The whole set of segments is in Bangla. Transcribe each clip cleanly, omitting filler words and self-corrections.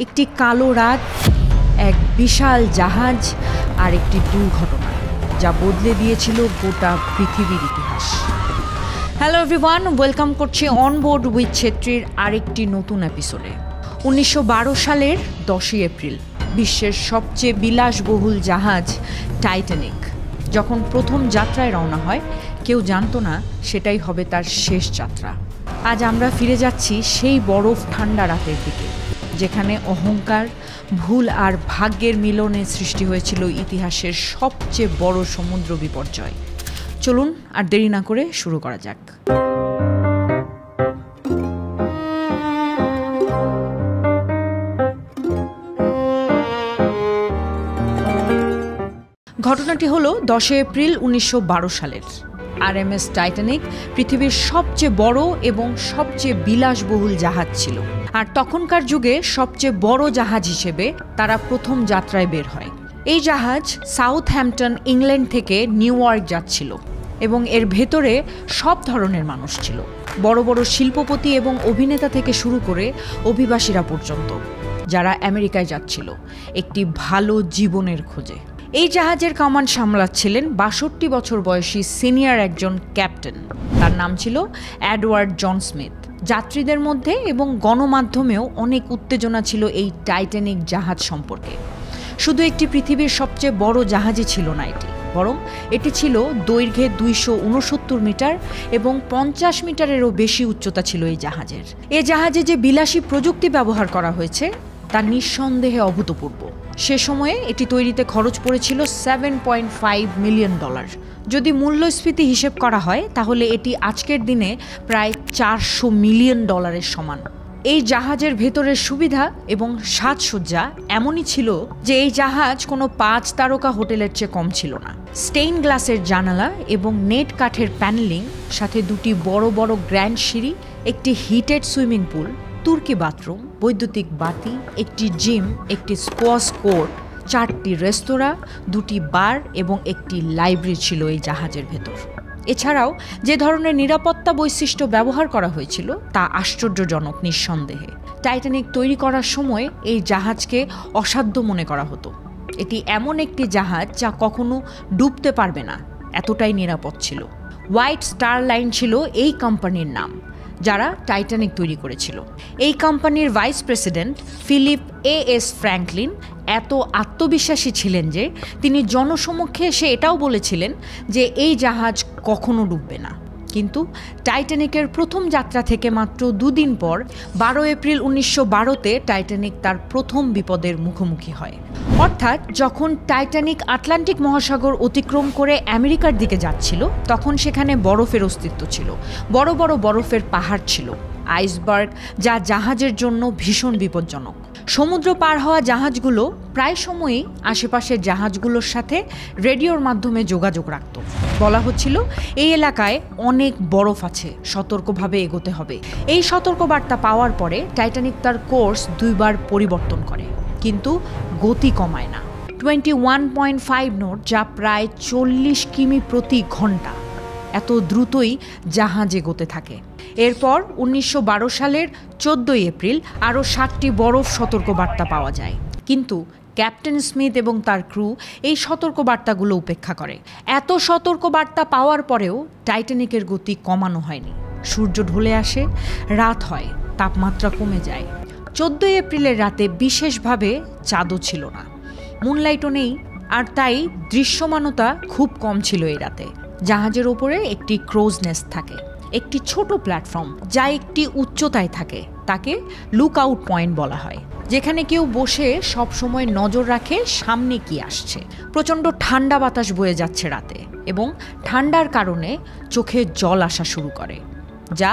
একটি কালো রাত, এক বিশাল জাহাজ আর একটি দুর্ঘটনা যা বদলে দিয়েছিল গোটা পৃথিবীর ইতিহাস। হ্যালো এভরিওয়ান, ওয়েলকাম করছি অনবোর্ড উইথ ছেত্রীর আরেকটি নতুন এপিসোডে। 1912 সালের 10ই এপ্রিল বিশ্বের সবচেয়ে বিলাসবহুল জাহাজ টাইটানিক যখন প্রথম যাত্রায় রওনা হয়, কেউ জানতো না সেটাই হবে তার শেষ যাত্রা। আজ আমরা ফিরে যাচ্ছি সেই বরফ ঠান্ডা রাতের দিকে, যেখানে অহংকার, ভুল আর ভাগ্যের মিলনে সৃষ্টি হয়েছিল ইতিহাসের সবচেয়ে বড় সমুদ্র বিপর্যয়। চলুন আর দেরি না করে শুরু করা যাক। ঘটনাটি হলো 10 এপ্রিল 1912 সালের। আরএমএস টাইটানিক পৃথিবীর সবচেয়ে বড় এবং সবচেয়ে বিলাসবহুল জাহাজ ছিল, আর তখনকার যুগে সবচেয়ে বড় জাহাজ হিসেবে তারা প্রথম যাত্রায় বের হয়। এই জাহাজ সাউথহ্যাম্পটন, ইংল্যান্ড থেকে নিউ ইয়র্ক যাচ্ছিল এবং এর ভেতরে সব ধরনের মানুষ ছিল, বড় বড় শিল্পপতি এবং অভিনেতা থেকে শুরু করে অভিবাসীরা পর্যন্ত, যারা আমেরিকায় যাচ্ছিল একটি ভালো জীবনের খোঁজে। এই জাহাজের কামান সামলাচ্ছিলেন 62 বছর বয়সী সিনিয়র একজন ক্যাপ্টেন। তার নাম ছিল এডওয়ার্ড জন স্মিথ। যাত্রীদের মধ্যে এবং গণমাধ্যমেও অনেক উত্তেজনা ছিল এই টাইটানিক জাহাজ সম্পর্কে। শুধু একটি পৃথিবীর সবচেয়ে বড় জাহাজই ছিল না এটি, বরং এটি ছিল দৈর্ঘ্যে 269 মিটার এবং 50 মিটারেরও বেশি উচ্চতা ছিল এই জাহাজের। এই জাহাজে যে বিলাসী প্রযুক্তি ব্যবহার করা হয়েছে তা নিঃসন্দেহে অভূতপূর্ব। সে সময়ে এটি তৈরিতে খরচ পড়েছিল $7.5 মিলিয়ন। যদি মূল্যস্ফীতি হিসেব করা হয় তাহলে এটি আজকের দিনে প্রায় $400 মিলিয়ন সমান। এই জাহাজের ভেতরের সুবিধা এবং সাজসজ্জা এমনই ছিল যে এই জাহাজ কোনো 5 তারকা হোটেলের চেয়ে কম ছিল না। স্টেইন গ্লাসের জানালা এবং নেট কাঠের প্যানেলিং, সাথে দুটি বড় বড় গ্র্যান্ড সিঁড়ি, একটি হিটেড সুইমিং পুল, তুর্কি বাথরুম, বৈদ্যুতিক বাতি, একটি জিম, একটি স্কোয়াশ কোর্ট, 4টি রেস্তোরাঁ, 2টি বার এবং একটি লাইব্রেরি ছিল এই জাহাজের ভেতর। এছাড়াও যে ধরনের নিরাপত্তা বৈশিষ্ট্য ব্যবহার করা হয়েছিল তা আশ্চর্যজনক নিঃসন্দেহে। টাইটানিক তৈরি করার সময় এই জাহাজকে অসাধ্য মনে করা হতো। এটি এমন একটি জাহাজ যা কখনো ডুবতে পারবে না, এতটাই নিরাপদ ছিল। হোয়াইট স্টার লাইন ছিল এই কোম্পানির নাম, যারা টাইটানিক তৈরি করেছিল। এই কোম্পানির vice president Philip S Franklin এত আত্মবিশ্বাসী ছিলেন যে তিনি জনসমক্ষে এসে এটাও বলেছিলেন যে এই জাহাজ কখনো ডুববে না। কিন্তু টাইটানিকের প্রথম যাত্রা থেকে মাত্র 2 দিন পর 12 এপ্রিল 1912-তে টাইটানিক তার প্রথম বিপদের মুখোমুখি হয়। অর্থাৎ যখন টাইটানিক আটলান্টিক মহাসাগর অতিক্রম করে আমেরিকার দিকে যাচ্ছিল, তখন সেখানে বরফের অস্তিত্ব ছিল, বড় বড় বরফের পাহাড় ছিল, আইসবার্গ, যা জাহাজের জন্য ভীষণ বিপজ্জনক। সমুদ্র পার হওয়া জাহাজগুলো প্রায় সময়ই আশেপাশের জাহাজগুলোর সাথে রেডিওর মাধ্যমে যোগাযোগ রাখত। বলা হচ্ছিল এই এলাকায় অনেক বরফ আছে, সতর্কভাবে এগোতে হবে। এই সতর্কবার্তা পাওয়ার পরে টাইটানিক তার কোর্স 2 বার পরিবর্তন করে, কিন্তু গতি কমায় না। 21.5 নট, যা প্রায় 40 কিমি প্রতি ঘন্টা, এত দ্রুতই জাহাজ এগোতে থাকে। এরপর 1912 সালের 14 এপ্রিল আরও 7টি বরফ সতর্কবার্তা পাওয়া যায়, কিন্তু ক্যাপ্টেন স্মিথ এবং তার ক্রু এই সতর্কবার্তাগুলো উপেক্ষা করে। এত সতর্কবার্তা পাওয়ার পরেও টাইটানিকের গতি কমানো হয়নি। সূর্য ঢলে আসে, রাত হয়, তাপমাত্রা কমে যায়। 14 এপ্রিলের রাতে বিশেষভাবে চাঁদও ছিল না, মুনলাইটও নেই, আর তাই দৃশ্যমানতা খুব কম ছিল এই রাতে। জাহাজের ওপরে একটি ক্রোজ নেস্ট থাকে, একটি ছোট প্ল্যাটফর্ম যা একটি উচ্চতায় থাকে, তাকে লুক আউট পয়েন্ট বলা হয়, যেখানে কেউ বসে সব সময় নজর রাখে সামনে কি আসছে। প্রচণ্ড ঠান্ডা বাতাস বয়ে যাচ্ছে রাতে, এবং ঠান্ডার কারণে চোখে জল আসা শুরু করে, যা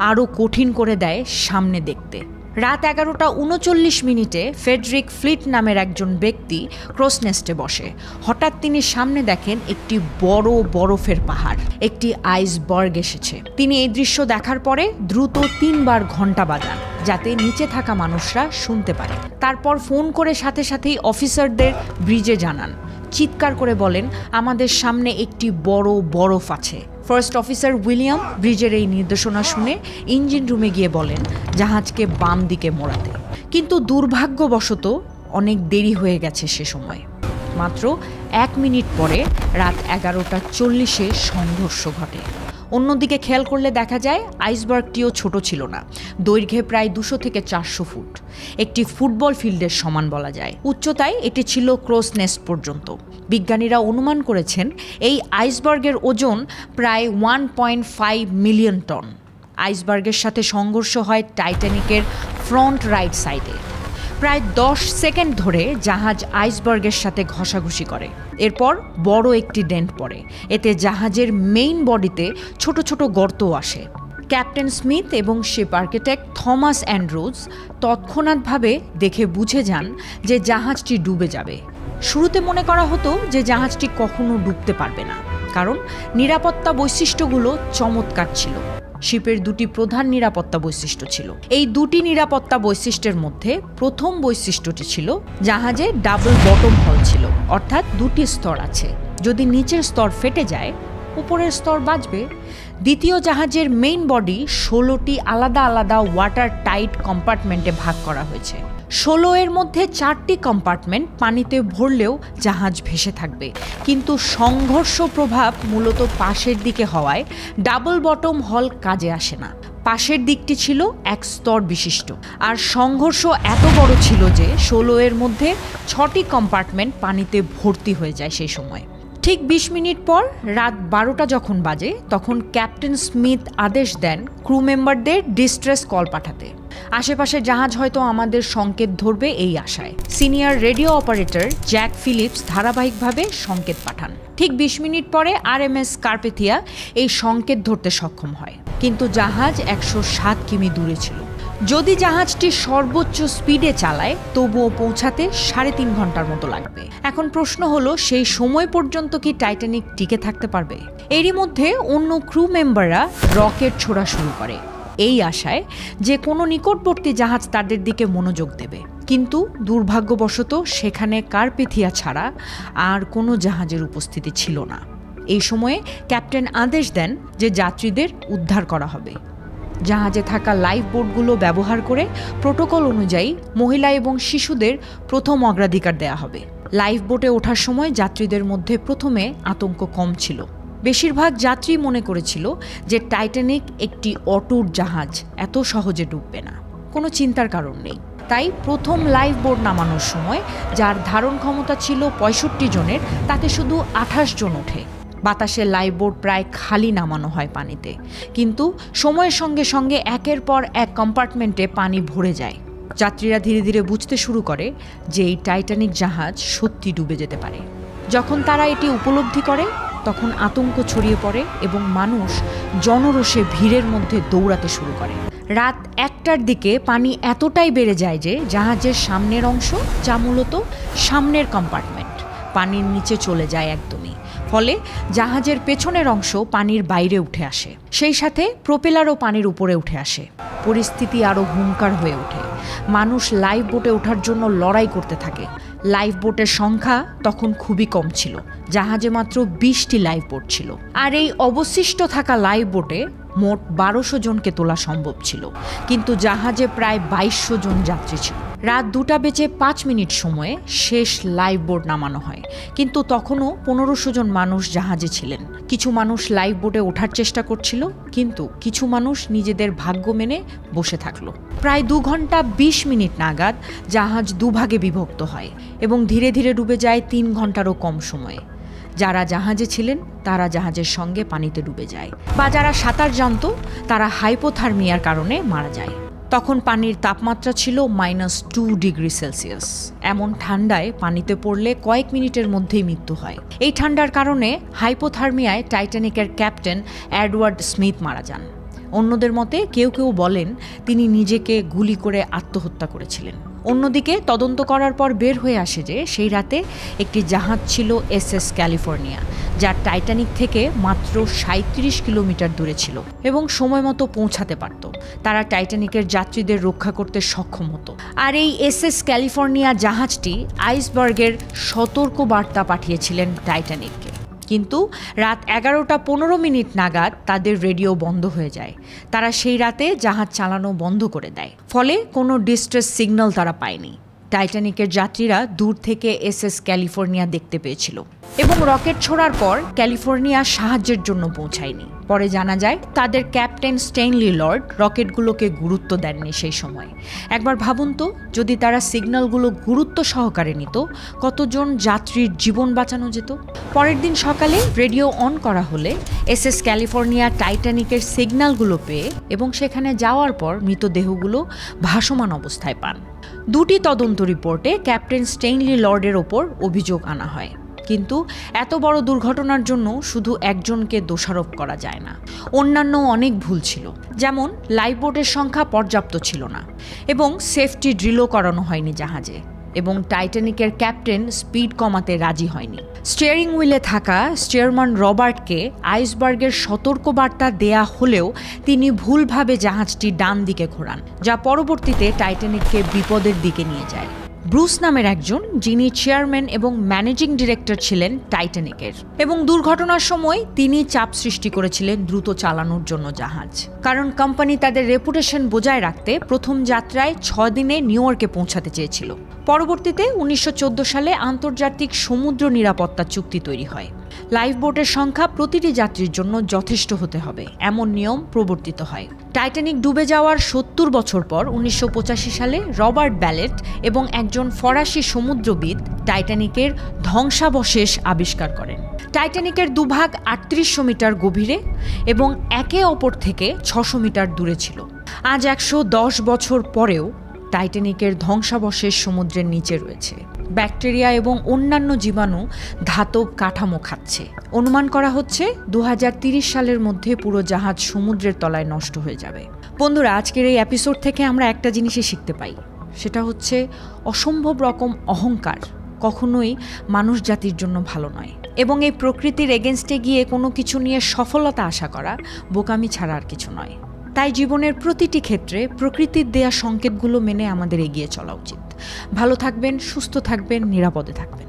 আরও কঠিন করে দেয় সামনে দেখতে। রাত 11:39 ফ্রেডরিক ফ্লিট নামের একজন ব্যক্তি ক্রোসনেস্টে বসে। হঠাৎ তিনি সামনে দেখেন একটি বড় বরফের পাহাড়, একটি আইসবার্গ এসেছে। তিনি এই দৃশ্য দেখার পরে দ্রুত 3 বার ঘন্টা বাজান, যাতে নিচে থাকা মানুষরা শুনতে পারে। তারপর ফোন করে সাথে সাথেই অফিসারদের ব্রিজে জানান, চিৎকার করে বলেন, আমাদের সামনে একটি বড় বরফ আছে। ফার্স্ট অফিসার উইলিয়াম ব্রিজের এই নির্দেশনা শুনে ইঞ্জিন রুমে গিয়ে বলেন জাহাজকে বাম দিকে মোড়াতে, কিন্তু দুর্ভাগ্যবশত অনেক দেরি হয়ে গেছে সে সময়। মাত্র 1 মিনিট পরে রাত 11:40-এ সংঘর্ষ ঘটে। অন্যদিকে খেয়াল করলে দেখা যায় আইসবার্গটিও ছোট ছিল না, দৈর্ঘ্যে প্রায় 200 থেকে 400 ফুট, একটি ফুটবল ফিল্ডের সমান বলা যায়। উচ্চতায় এটি ছিল ক্রোস নেস্ট পর্যন্ত। বিজ্ঞানীরা অনুমান করেছেন এই আইসবার্গের ওজন প্রায় 1.5 মিলিয়ন টন। আইসবার্গের সাথে সংঘর্ষ হয় টাইটানিকের ফ্রন্ট রাইট সাইডে। প্রায় 10 সেকেন্ড ধরে জাহাজ আইসবার্গের সাথে ঘষাঘষি করে। এরপর বড় একটি ডেন্ট পড়ে। এতে জাহাজের মেইন বডিতে ছোট ছোট গর্ত আসে। ক্যাপ্টেন স্মিথ এবং শিপ আর্কিটেক্ট থমাস অ্যান্ড্রুজ তৎক্ষণাৎভাবে দেখে বুঝে যান যে জাহাজটি ডুবে যাবে। শুরুতে মনে করা হতো যে জাহাজটি কখনো ডুবতে পারবে না, কারণ নিরাপত্তা বৈশিষ্ট্যগুলো চমৎকার ছিল। শিপের 2টি প্রধান নিরাপত্তা বৈশিষ্ট্য ছিল। এই 2টি নিরাপত্তা বৈশিষ্ট্যের মধ্যে প্রথম বৈশিষ্ট্যটি ছিল জাহাজে ডাবল বটম হল ছিল, অর্থাৎ 2টি স্তর আছে। যদি নিচের স্তর ফেটে যায়, উপরের স্তর বাঁচবে। দ্বিতীয়, জাহাজের মেইন বডি 16টি আলাদা আলাদা ওয়াটার টাইট কম্পার্টমেন্টে ভাগ করা হয়েছে। 16 এর মধ্যে 4টি কম্পার্টমেন্ট পানিতে ভরলেও জাহাজ ভেসে থাকবে, কিন্তু সংঘর্ষ প্রভাব মূলত পাশের দিকে হওয়ায় ডাবল বটম হল কাজে আসে না। পাশের দিকটি ছিল 1 স্তর বিশিষ্ট, আর সংঘর্ষ এত বড় ছিল যে 16 এর মধ্যে 6টি কম্পার্টমেন্ট পানিতে ভর্তি হয়ে যায় সেই সময়। ঠিক 20 মিনিট পর রাত 12টা যখন বাজে, তখন ক্যাপ্টেন স্মিথ আদেশ দেন ক্রু মেম্বারদের ডিস্ট্রেস কল পাঠাতে। আশেপাশে জাহাজ হয়তো আমাদের সংকেত ধরবে এই আশায়। Senior radio operator Jack Philips ধারাবাহিকভাবে সংকেত পাঠান। ঠিক 20 মিনিট পরে RMS কার্পেথিয়া এই সংকেত ধরতে সক্ষম হয়, কিন্তু জাহাজ 107 কিমি দূরে ছিল। যদি জাহাজটি সর্বোচ্চ স্পিডে চালায়, তবুও পৌঁছাতে 3.5 ঘন্টার মতো লাগবে। এখন প্রশ্ন হলো, সেই সময় পর্যন্ত কি টাইটানিক টিকে থাকতে পারবে? এরই মধ্যে অন্য ক্রু মেম্বাররা রকেট ছোড়া শুরু করে, এই আশায় যে কোনো নিকটবর্তী জাহাজ তাদের দিকে মনোযোগ দেবে। কিন্তু দুর্ভাগ্যবশত সেখানে কার্পেথিয়া ছাড়া আর কোনো জাহাজের উপস্থিতি ছিল না। এই সময়ে ক্যাপ্টেন আদেশ দেন যে যাত্রীদের উদ্ধার করা হবে। জাহাজে থাকা লাইফ বোটগুলো ব্যবহার করে প্রোটোকল অনুযায়ী মহিলা এবং শিশুদের প্রথম অগ্রাধিকার দেয়া হবে। লাইফ বোটে ওঠার সময় যাত্রীদের মধ্যে প্রথমে আতঙ্ক কম ছিল। বেশিরভাগ যাত্রী মনে করেছিল যে টাইটানিক একটি অটুট জাহাজ, এত সহজে ডুববে না, কোনো চিন্তার কারণ নেই। তাই প্রথম লাইফ বোট নামানোর সময়, যার ধারণ ক্ষমতা ছিল 65 জনের, তাতে শুধু 28 জন ওঠে। বাতাসে লাইফ বোট প্রায় খালি নামানো হয় পানিতে, কিন্তু সময়ের সঙ্গে সঙ্গে একের পর এক কম্পার্টমেন্টে পানি ভরে যায়। যাত্রীরা ধীরে ধীরে বুঝতে শুরু করে যে এই টাইটানিক জাহাজ সত্যি ডুবে যেতে পারে। যখন তারা এটি উপলব্ধি করে, তখন আতঙ্ক ছড়িয়ে পড়ে এবং মানুষ জনরোষে ভিড়ের মধ্যে দৌড়াতে শুরু করে। রাত 1টার দিকে পানি এতটাই বেড়ে যায় যে জাহাজের সামনের অংশ, যা মূলত সামনের কম্পার্টমেন্ট, পানির নিচে চলে যায় একদমই। ফলে জাহাজের পেছনের অংশ পানির বাইরে উঠে আসে, সেই সাথে প্রোপেলারও পানির উপরে উঠে আসে। পরিস্থিতি আরও হুঙ্কার হয়ে ওঠে। মানুষ লাইফ বোটে ওঠার জন্য লড়াই করতে থাকে। লাইফ বোটের সংখ্যা তখন খুবই কম ছিল, জাহাজে মাত্র 20টি লাইফ বোট ছিল। আর এই অবশিষ্ট থাকা লাইফ বোটে মোট 1200 জনকে তোলা সম্ভব ছিল, কিন্তু জাহাজে প্রায় 2200 জন যাত্রী ছিল। রাত 2:05 সময়ে শেষ লাইফ বোট নামানো হয়, কিন্তু তখনও 1500 জন মানুষ জাহাজে ছিলেন। কিছু মানুষ লাইফ বোটে ওঠার চেষ্টা করছিল, কিন্তু কিছু মানুষ নিজেদের ভাগ্য মেনে বসে থাকলো। প্রায় 2 ঘন্টা 20 মিনিট নাগাদ জাহাজ দুভাগে বিভক্ত হয় এবং ধীরে ধীরে ডুবে যায় 3 ঘন্টারও কম সময়ে। যারা জাহাজে ছিলেন তারা জাহাজের সঙ্গে পানিতে ডুবে যায়, বা যারা সাঁতার জানত তারা হাইপোথার্মিয়ার কারণে মারা যায়। তখন পানির তাপমাত্রা ছিল -2 ডিগ্রি সেলসিয়াস। এমন ঠান্ডায় পানিতে পড়লে কয়েক মিনিটের মধ্যেই মৃত্যু হয়। এই ঠান্ডার কারণে হাইপোথার্মিয়ায় টাইটানিকের ক্যাপ্টেন এডওয়ার্ড স্মিথ মারা যান। অন্যদের মতে কেউ কেউ বলেন তিনি নিজেকে গুলি করে আত্মহত্যা করেছিলেন। অন্যদিকে তদন্ত করার পর বের হয়ে আসে যে সেই রাতে একটি জাহাজ ছিল SS ক্যালিফোর্নিয়া, যা টাইটানিক থেকে মাত্র 37 কিলোমিটার দূরে ছিল এবং সময় মতো পৌঁছাতে পারত। তারা টাইটানিকের যাত্রীদের রক্ষা করতে সক্ষম হতো। আর এই SS ক্যালিফোর্নিয়া জাহাজটি আইসবার্গের সতর্ক বার্তা পাঠিয়েছিলেন টাইটানিককে। কিন্তু রাত 11:15 নাগাদ তাদের রেডিও বন্ধ হয়ে যায়। তারা সেই রাতে জাহাজ চালানো বন্ধ করে দেয়। ফলে কোনো ডিস্ট্রেস সিগন্যাল তারা পায়নি। টাইটানিকের যাত্রীরা দূর থেকে এসএস ক্যালিফোর্নিয়া দেখতে পেয়েছিল এবং রকেট ছোড়ার পর ক্যালিফোর্নিয়া সাহায্যের জন্য পৌঁছায়নি। পরে জানা যায় তাদের ক্যাপ্টেন স্টেইনলি লর্ড রকেটগুলোকে গুরুত্ব দেননি সেই সময়। একবার ভাবুন তো, যদি তারা সিগন্যালগুলো গুরুত্ব সহকারে নিত, কতজন যাত্রীর জীবন বাঁচানো যেত। পরের দিন সকালে রেডিও অন করা হলে এসএস ক্যালিফোর্নিয়া টাইটানিকের সিগন্যালগুলো পেয়ে এবং সেখানে যাওয়ার পর মৃতদেহগুলো ভাসমান অবস্থায় পান। দুটি তদন্ত রিপোর্টে ক্যাপ্টেন স্টেইনলি লর্ডের ওপর অভিযোগ আনা হয়। কিন্তু এত বড় দুর্ঘটনার জন্য শুধু একজনকে দোষারোপ করা যায় না। অন্যান্য অনেক ভুল ছিল, যেমন লাইফবোটের সংখ্যা পর্যাপ্ত ছিল না এবং সেফটি ড্রিলও করানো হয়নি জাহাজে, এবং টাইটানিকের ক্যাপ্টেন স্পিড কমাতে রাজি হয়নি। স্টিয়ারিং হুইলে থাকা স্টিয়ারম্যান রবার্টকে আইসবার্গের সতর্কবার্তা দেয়া হলেও তিনি ভুলভাবে জাহাজটি ডান দিকে ঘোরান, যা পরবর্তীতে টাইটানিককে বিপদের দিকে নিয়ে যায়। ব্রুস নামের একজন, যিনি চেয়ারম্যান এবং ম্যানেজিং ডিরেক্টর ছিলেন টাইটানিকের, এবং দুর্ঘটনার সময় তিনি চাপ সৃষ্টি করেছিলেন দ্রুত চালানোর জন্য জাহাজ। কারণ কোম্পানি তাদের রেপুটেশন বজায় রাখতে প্রথম যাত্রায় 6 দিনে নিউ ইয়র্কে পৌঁছাতে চেয়েছিল। পরবর্তীতে 1914 সালে আন্তর্জাতিক সমুদ্র নিরাপত্তা চুক্তি তৈরি হয়। লাইফবোটের সংখ্যা প্রতিটি যাত্রীর জন্য যথেষ্ট হতে হবে, এমন নিয়ম প্রবর্তিত হয়। টাইটানিক ডুবে যাওয়ার 70 বছর পর 1985 সালে রবার্ট ব্যালেট এবং একজন ফরাসি সমুদ্রবিদ টাইটানিকের ধ্বংসাবশেষ আবিষ্কার করেন। টাইটানিকের দুভাগ 3800 মিটার গভীরে এবং একে অপর থেকে 600 মিটার দূরে ছিল। আজ 110 বছর পরেও টাইটানিকের ধ্বংসাবশেষ সমুদ্রের নিচে রয়েছে। ব্যাকটেরিয়া এবং অন্যান্য জীবাণু ধাতব কাঠামো খাচ্ছে। অনুমান করা হচ্ছে 2030 সালের মধ্যে পুরো জাহাজ সমুদ্রের তলায় নষ্ট হয়ে যাবে। বন্ধুরা, আজকের এই এপিসোড থেকে আমরা একটা জিনিসই শিখতে পাই, সেটা হচ্ছে অসম্ভব রকম অহংকার কখনোই মানুষ জাতির জন্য ভালো নয়, এবং এই প্রকৃতির এগেনস্টে গিয়ে কোনো কিছু নিয়ে সফলতা আশা করা বোকামি ছাড়া আর কিছু নয়। তাই জীবনের প্রতিটি ক্ষেত্রে প্রকৃতির দেয়া সংকেতগুলো মেনে আমাদের এগিয়ে চলা উচিত। ভালো থাকবেন, সুস্থ থাকবেন, নিরাপদে থাকবেন।